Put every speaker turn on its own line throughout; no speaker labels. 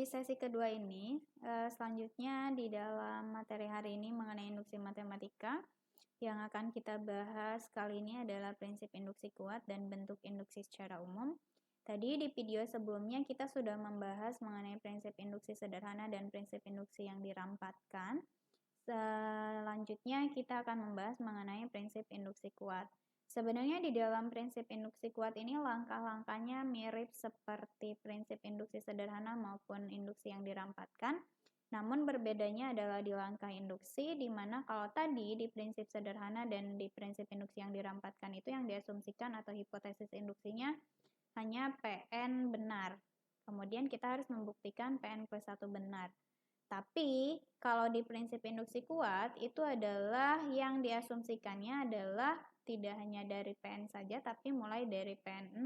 sesi kedua ini, selanjutnya di dalam materi hari ini mengenai induksi matematika, yang akan kita bahas kali ini adalah prinsip induksi kuat dan bentuk induksi secara umum. Tadi di video sebelumnya kita sudah membahas mengenai prinsip induksi sederhana dan prinsip induksi yang dirampatkan. Selanjutnya kita akan membahas mengenai prinsip induksi kuat. Sebenarnya di dalam prinsip induksi kuat ini langkah-langkahnya mirip seperti prinsip induksi sederhana maupun induksi yang dirampatkan. Namun berbedanya adalah di langkah induksi, di mana kalau tadi di prinsip sederhana dan di prinsip induksi yang dirampatkan itu yang diasumsikan atau hipotesis induksinya hanya PN benar. Kemudian kita harus membuktikan PN plus 1 benar. Tapi kalau di prinsip induksi kuat itu adalah yang diasumsikannya adalah tidak hanya dari PN saja, tapi mulai dari PN 0,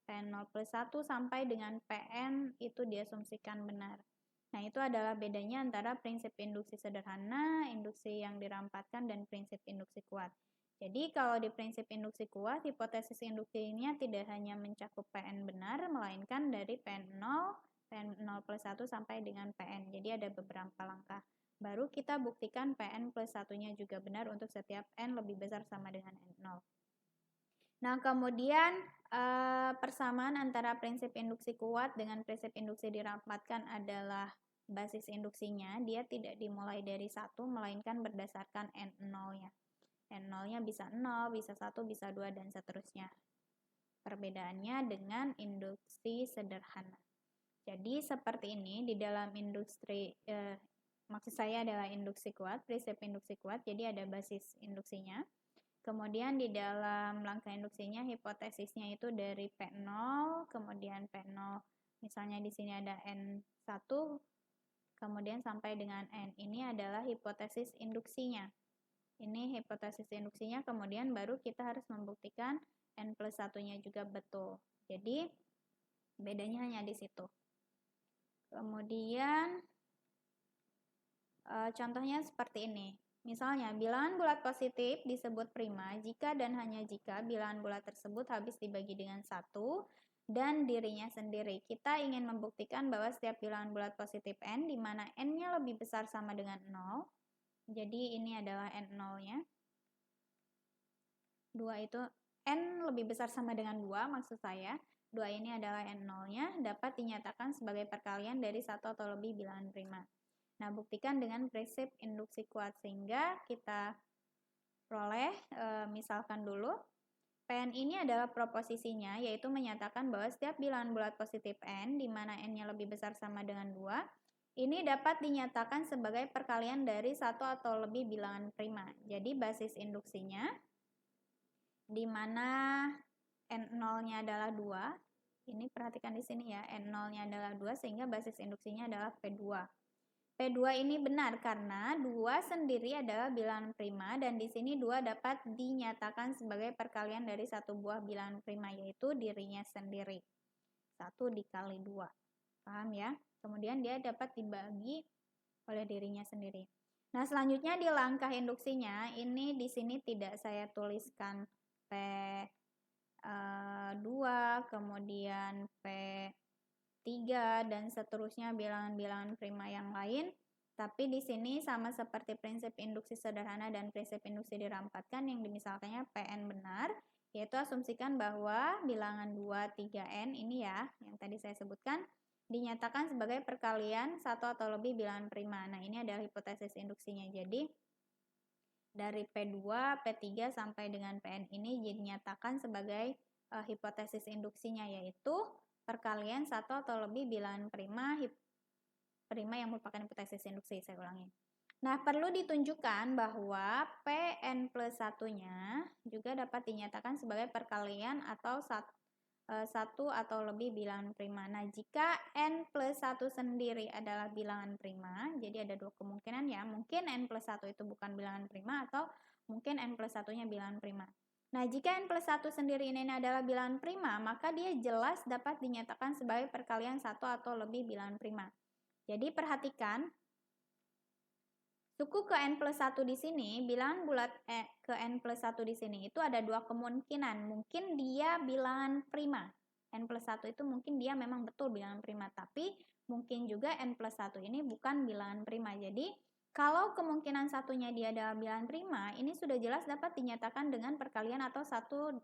PN 0 plus 1 sampai dengan PN itu diasumsikan benar. Nah, itu adalah bedanya antara prinsip induksi sederhana, induksi yang dirampatkan, dan prinsip induksi kuat. Jadi, kalau di prinsip induksi kuat, hipotesis induksinya tidak hanya mencakup PN benar, melainkan dari PN 0, PN 0 plus 1 sampai dengan PN. Jadi, ada beberapa langkah. Baru kita buktikan PN plus 1-nya juga benar untuk setiap N lebih besar sama dengan N0. Nah, kemudian persamaan antara prinsip induksi kuat dengan prinsip induksi dirampatkan adalah basis induksinya. Dia tidak dimulai dari 1, melainkan berdasarkan N0-nya. N0-nya bisa 0, bisa 1, bisa 2, dan seterusnya. Perbedaannya dengan induksi sederhana. Jadi, seperti ini di dalam maksud saya adalah induksi kuat, prinsip induksi kuat, jadi ada basis induksinya. Kemudian di dalam langkah induksinya, hipotesisnya itu dari P0, kemudian P0, misalnya di sini ada N1, kemudian sampai dengan N. Ini adalah hipotesis induksinya. Ini hipotesis induksinya, kemudian baru kita harus membuktikan N plus 1-nya juga betul. Jadi, bedanya hanya di situ. Kemudian, contohnya seperti ini. Misalnya, bilangan bulat positif disebut prima jika dan hanya jika bilangan bulat tersebut habis dibagi dengan 1 dan dirinya sendiri. Kita ingin membuktikan bahwa setiap bilangan bulat positif N, di mana N-nya lebih besar sama dengan 0. Jadi, ini adalah N0-nya. 2 itu, N lebih besar sama dengan 2, maksud saya. 2 ini adalah N0-nya, dapat dinyatakan sebagai perkalian dari 1 atau lebih bilangan prima. Nah, buktikan dengan prinsip induksi kuat, sehingga kita peroleh, misalkan dulu, PN ini adalah proposisinya, yaitu menyatakan bahwa setiap bilangan bulat positif N, di mana N-nya lebih besar sama dengan 2, ini dapat dinyatakan sebagai perkalian dari 1 atau lebih bilangan prima. Jadi, basis induksinya, di mana N0-nya adalah 2, ini perhatikan di sini ya, N0-nya adalah 2, sehingga basis induksinya adalah P2. P2 ini benar karena 2 sendiri adalah bilangan prima, dan di sini 2 dapat dinyatakan sebagai perkalian dari satu buah bilangan prima, yaitu dirinya sendiri. 1 dikali 2. Paham ya? Kemudian dia dapat dibagi oleh dirinya sendiri. Nah, selanjutnya di langkah induksinya, ini di sini tidak saya tuliskan P2, kemudian P3, dan seterusnya bilangan-bilangan prima yang lain. Tapi di sini sama seperti prinsip induksi sederhana dan prinsip induksi dirampatkan, yang dimisalkannya PN benar, yaitu asumsikan bahwa bilangan 2, 3N ini ya, yang tadi saya sebutkan, dinyatakan sebagai perkalian 1 atau lebih bilangan prima. Nah, ini adalah hipotesis induksinya. Jadi, dari P2, P3 sampai dengan PN ini dinyatakan sebagai hipotesis induksinya, yaitu perkalian 1 atau lebih bilangan prima yang merupakan hipotesis induksi. Saya ulangi. Nah, perlu ditunjukkan bahwa PN plus 1-nya juga dapat dinyatakan sebagai perkalian atau 1 atau lebih bilangan prima. Nah, jika N plus 1 sendiri adalah bilangan prima, jadi ada dua kemungkinan ya, mungkin N plus 1 itu bukan bilangan prima, atau mungkin N plus 1-nya bilangan prima. Nah, jika N plus 1 sendiri ini adalah bilangan prima, maka dia jelas dapat dinyatakan sebagai perkalian 1 atau lebih bilangan prima. Jadi, perhatikan, suku ke N plus 1 di sini, bilangan bulat ke N plus 1 di sini, itu ada dua kemungkinan. Mungkin dia bilangan prima. N plus 1 itu mungkin dia memang betul bilangan prima, tapi mungkin juga n plus 1 ini bukan bilangan prima. Jadi, kalau kemungkinan satunya dia adalah bilangan prima, ini sudah jelas dapat dinyatakan dengan perkalian atau satu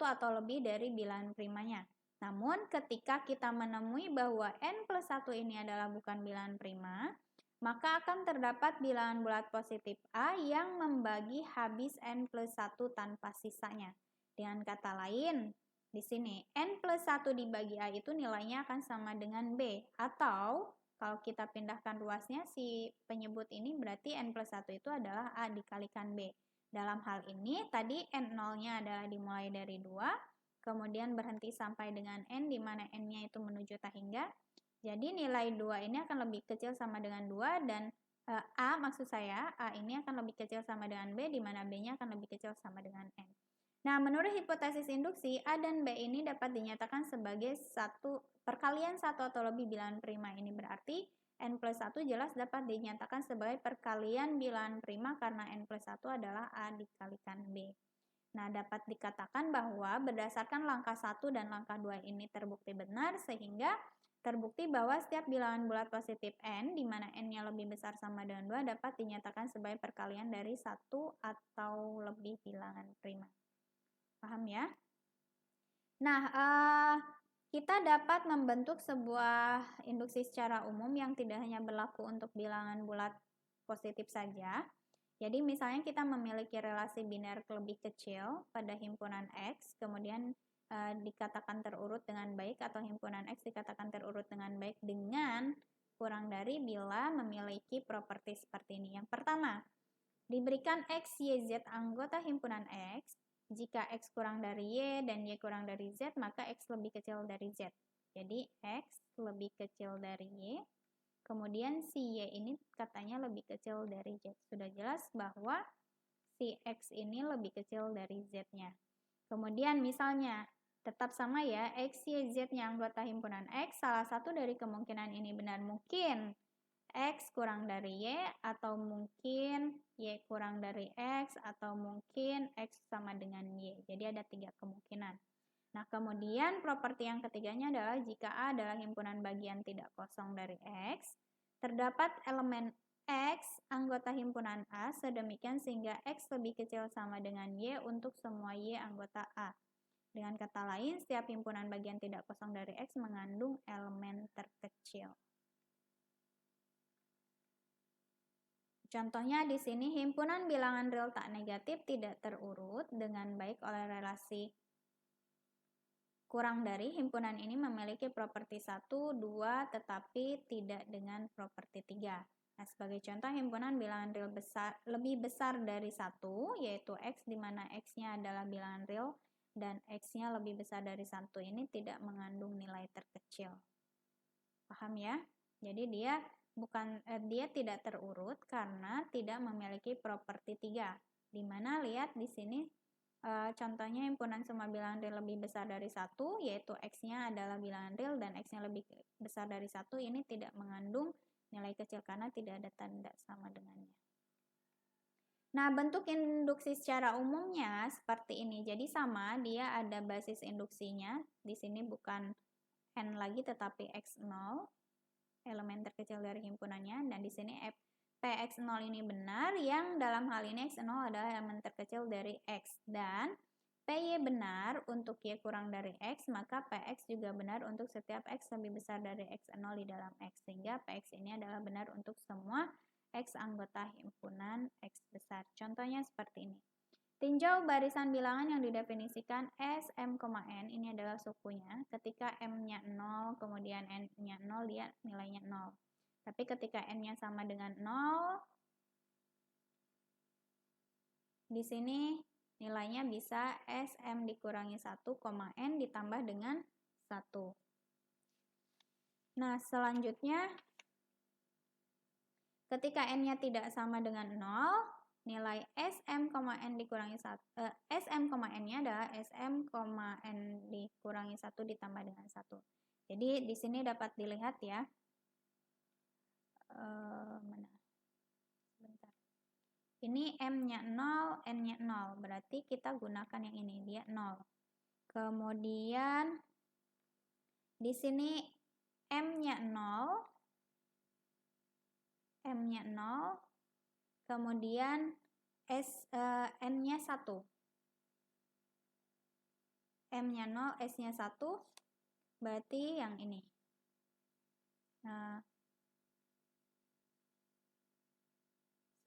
atau lebih dari bilangan primanya. Namun, ketika kita menemui bahwa n plus 1 ini adalah bukan bilangan prima, maka akan terdapat bilangan bulat positif A yang membagi habis n plus 1 tanpa sisanya. Dengan kata lain, di sini n plus 1 dibagi A itu nilainya akan sama dengan B. Atau kalau kita pindahkan ruasnya si penyebut ini berarti n plus 1 itu adalah A dikalikan B. Dalam hal ini tadi n0-nya adalah dimulai dari 2, kemudian berhenti sampai dengan n di mana n-nya itu menuju tak hingga. Jadi nilai 2 ini akan lebih kecil sama dengan 2 dan A maksud saya, A ini akan lebih kecil sama dengan B di mana B-nya akan lebih kecil sama dengan n. Nah, menurut hipotesis induksi, A dan B ini dapat dinyatakan sebagai perkalian satu atau lebih bilangan prima. Ini berarti n plus 1 jelas dapat dinyatakan sebagai perkalian bilangan prima karena n plus 1 adalah A dikalikan B. Nah, dapat dikatakan bahwa berdasarkan langkah 1 dan langkah 2 ini terbukti benar sehingga terbukti bahwa setiap bilangan bulat positif n di mana n-nya lebih besar sama dengan 2 dapat dinyatakan sebagai perkalian dari satu atau lebih bilangan prima. Paham ya? Nah, kita dapat membentuk sebuah induksi secara umum yang tidak hanya berlaku untuk bilangan bulat positif saja. Jadi misalnya kita memiliki relasi biner lebih kecil pada himpunan X, kemudian dikatakan terurut dengan baik atau himpunan X dikatakan terurut dengan baik dengan kurang dari bila memiliki properti seperti ini. Yang pertama, diberikan X, Y, Z anggota himpunan X, jika X kurang dari Y dan Y kurang dari Z, maka X lebih kecil dari Z. Jadi X lebih kecil dari Y, kemudian si Y ini katanya lebih kecil dari Z. Sudah jelas bahwa si X ini lebih kecil dari Z-nya. Kemudian misalnya, tetap sama ya, X, Y, Z-nya anggota himpunan X, salah satu dari kemungkinan ini benar. Mungkin X kurang dari Y, atau mungkin Y kurang dari X, atau mungkin X sama dengan Y. Jadi ada 3 kemungkinan. Nah, kemudian properti yang ketiganya adalah jika A adalah himpunan bagian tidak kosong dari X, terdapat elemen X anggota himpunan A sedemikian sehingga X lebih kecil sama dengan Y untuk semua Y anggota A. Dengan kata lain, setiap himpunan bagian tidak kosong dari X mengandung elemen terkecil. Contohnya di sini himpunan bilangan real tak negatif tidak terurut dengan baik oleh relasi kurang dari. Himpunan ini memiliki properti 1, 2, tetapi tidak dengan properti 3. Nah, sebagai contoh himpunan bilangan real lebih besar dari 1, yaitu X di mana X-nya adalah bilangan real dan X-nya lebih besar dari 1 ini tidak mengandung nilai terkecil. Paham ya? Jadi dia tidak terurut karena tidak memiliki properti 3. Di mana lihat di sini contohnya himpunan semua bilangan real lebih besar dari 1, yaitu X-nya adalah bilangan real dan X-nya lebih besar dari 1, ini tidak mengandung nilai kecil karena tidak ada tanda sama dengannya. Nah, bentuk induksi secara umumnya seperti ini. Jadi sama, dia ada basis induksinya. Di sini bukan N lagi tetapi X0. Elemen terkecil dari himpunannya, dan di sini Px0 ini benar, yang dalam hal ini X0 adalah elemen terkecil dari X, dan Py benar untuk Y kurang dari X, maka Px juga benar untuk setiap X lebih besar dari X0 di dalam X, sehingga Px ini adalah benar untuk semua X anggota himpunan X besar. Contohnya seperti ini. Tinjau barisan bilangan yang didefinisikan S, M, N, ini adalah sukunya. Ketika M-nya 0, kemudian N-nya 0, dia nilainya 0. Tapi ketika N-nya sama dengan 0, di sini nilainya bisa S, M dikurangi 1, N ditambah dengan 1. Nah, selanjutnya, ketika N-nya tidak sama dengan 0, nilai Sm, N dikurangi 1, Sm, N-nya adalah Sm, N dikurangi 1 ditambah dengan 1. Jadi di sini dapat dilihat ya. Mana? Sebentar. Ini M-nya 0, N-nya 0. Berarti kita gunakan yang ini, dia 0. Kemudian di sini M-nya 0, kemudian N-nya 1. M-nya 0, S-nya 1, berarti yang ini.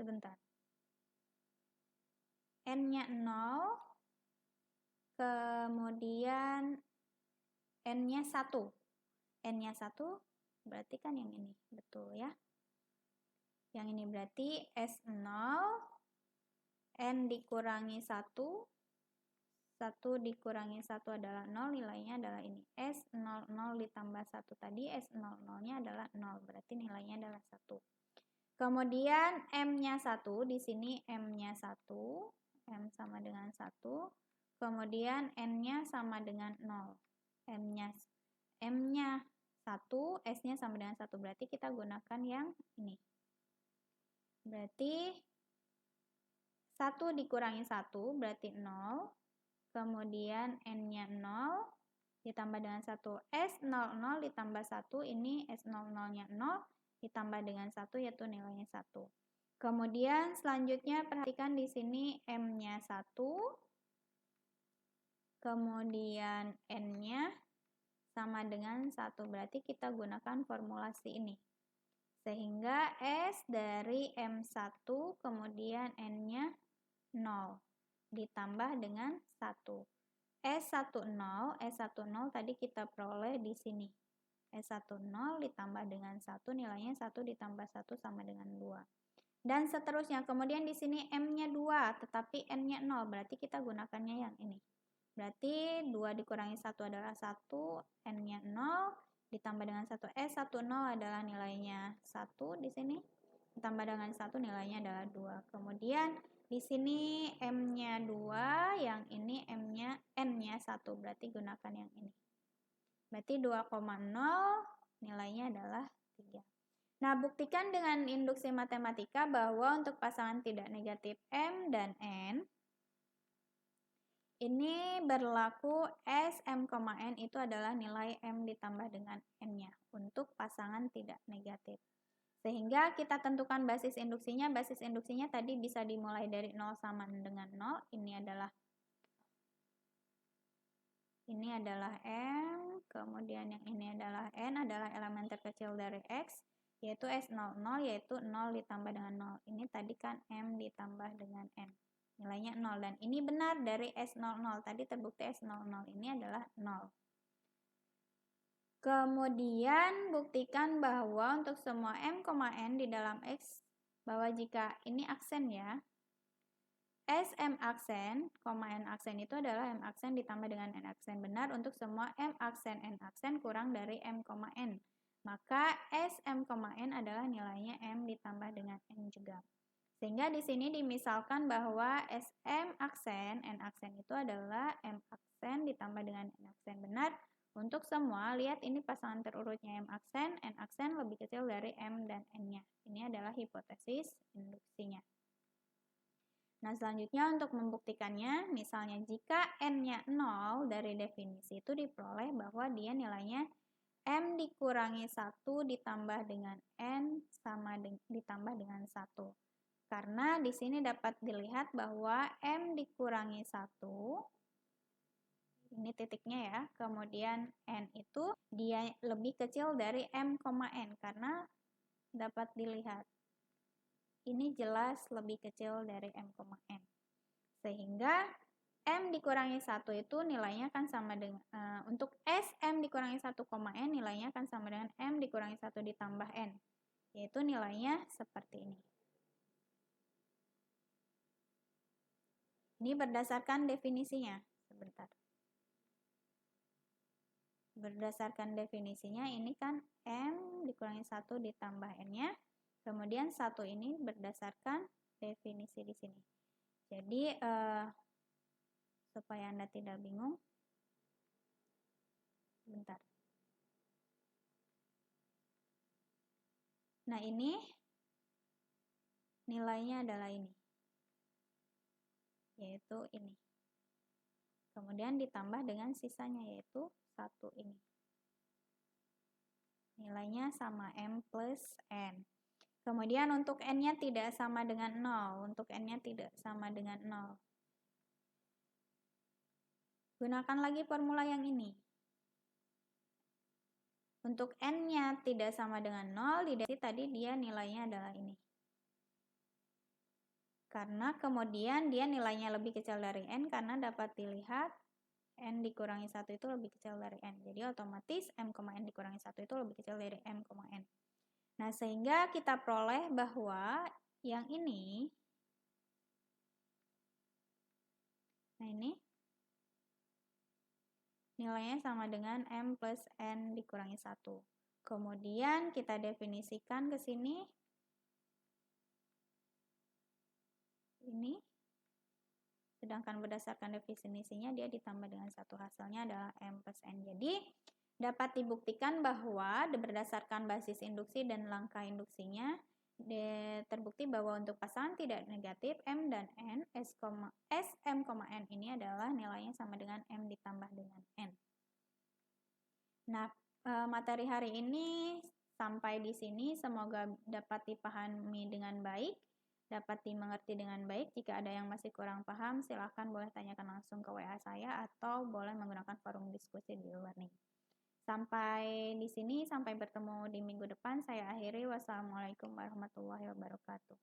Sebentar. N-nya 0, kemudian N-nya 1. N-nya 1 berarti kan yang ini, betul ya. Yang ini berarti S0, N dikurangi 1, 1 dikurangi 1 adalah 0, nilainya adalah ini. S00 ditambah 1 tadi, S00-nya adalah 0, berarti nilainya adalah 1. Kemudian M-nya 1, di sini M-nya 1, M sama dengan 1. Kemudian N-nya sama dengan 0. M-nya 1, S-nya sama dengan 1, berarti kita gunakan yang ini. Berarti 1 dikurangi 1 berarti 0. Kemudian N-nya 0 ditambah dengan 1. S00 ditambah 1, ini S00-nya 0 ditambah dengan 1 yaitu nilainya 1. Kemudian selanjutnya perhatikan di sini M-nya 1, kemudian N-nya sama dengan 1, berarti kita gunakan formulasi ini. Sehingga S dari M1 kemudian N-nya 0 ditambah dengan 1. S10 tadi kita peroleh di sini. S10 ditambah dengan 1, nilainya 1 ditambah 1 sama dengan 2. Dan seterusnya, kemudian di sini M-nya 2, tetapi N-nya 0, berarti kita gunakannya yang ini. Berarti 2 dikurangi 1 adalah 1, N-nya 0, ditambah dengan 1. S10 adalah nilainya 1 di sini, ditambah dengan 1 nilainya adalah 2. Kemudian di sini M-nya 2, yang ini N-nya 1, berarti gunakan yang ini. Berarti 2,0 nilainya adalah 3. Nah, buktikan dengan induksi matematika bahwa untuk pasangan tidak negatif M dan N, ini berlaku S, M, N itu adalah nilai M ditambah dengan N-nya untuk pasangan tidak negatif. Sehingga kita tentukan basis induksinya. Basis induksinya tadi bisa dimulai dari 0 sama dengan 0. Ini adalah M, kemudian yang ini adalah N, adalah elemen terkecil dari X, yaitu S00, yaitu 0 ditambah dengan 0. Ini tadi kan M ditambah dengan N. Nilainya 0, dan ini benar dari S00. Tadi terbukti S00 ini adalah 0. Kemudian buktikan bahwa untuk semua M, N di dalam X, bahwa jika ini aksen ya, S, M aksen, N aksen itu adalah M aksen ditambah dengan N aksen. Benar untuk semua M aksen, N aksen kurang dari M, N. Maka S, M, N adalah nilainya M ditambah dengan N juga. Sehingga di sini dimisalkan bahwa S, M aksen, N aksen itu adalah M aksen ditambah dengan N aksen. Benar. Untuk semua, lihat ini pasangan terurutnya M aksen, N aksen lebih kecil dari M dan N-nya. Ini adalah hipotesis induksinya. Nah, selanjutnya untuk membuktikannya, misalnya jika N-nya 0 dari definisi itu diperoleh bahwa dia nilainya M dikurangi 1 ditambah dengan N ditambah dengan 1. Karena di sini dapat dilihat bahwa M dikurangi 1, ini titiknya ya, kemudian N itu dia lebih kecil dari M, N, karena dapat dilihat ini jelas lebih kecil dari M, N. Sehingga M dikurangi 1 itu nilainya akan sama dengan, untuk S M dikurangi 1, N nilainya akan sama dengan M dikurangi 1 ditambah N, yaitu nilainya seperti ini. Ini berdasarkan definisinya. Sebentar. Berdasarkan definisinya ini kan M dikurangi 1 ditambah N-nya. Kemudian 1 ini berdasarkan definisi di sini. Jadi supaya Anda tidak bingung. Bentar. Nah, ini nilainya adalah ini. Yaitu ini. Kemudian ditambah dengan sisanya yaitu 1 ini. Nilainya sama M plus N. Kemudian untuk N-nya tidak sama dengan 0. Untuk N-nya tidak sama dengan 0. Gunakan lagi formula yang ini. Untuk N-nya tidak sama dengan 0, dideteksi tadi dia nilainya adalah ini. Karena kemudian dia nilainya lebih kecil dari N karena dapat dilihat N dikurangi 1 itu lebih kecil dari N. Jadi otomatis M, N dikurangi 1 itu lebih kecil dari M, N. Nah, sehingga kita peroleh bahwa yang ini, nah ini, nilainya sama dengan M plus N dikurangi 1. Kemudian kita definisikan ke sini. Ini. Sedangkan berdasarkan definisinya dia ditambah dengan 1. Hasilnya adalah M plus N. Jadi, dapat dibuktikan bahwa berdasarkan basis induksi dan langkah induksinya, terbukti bahwa untuk pasangan tidak negatif M dan N, SM, N ini adalah nilainya sama dengan M ditambah dengan N. Nah, materi hari ini sampai di sini, semoga dapat dipahami dengan baik, dapat dimengerti dengan baik. Jika ada yang masih kurang paham, silakan boleh tanyakan langsung ke WA saya atau boleh menggunakan forum diskusi di e-learning. Sampai di sini, sampai bertemu di minggu depan. Saya akhiri. Wassalamualaikum warahmatullahi wabarakatuh.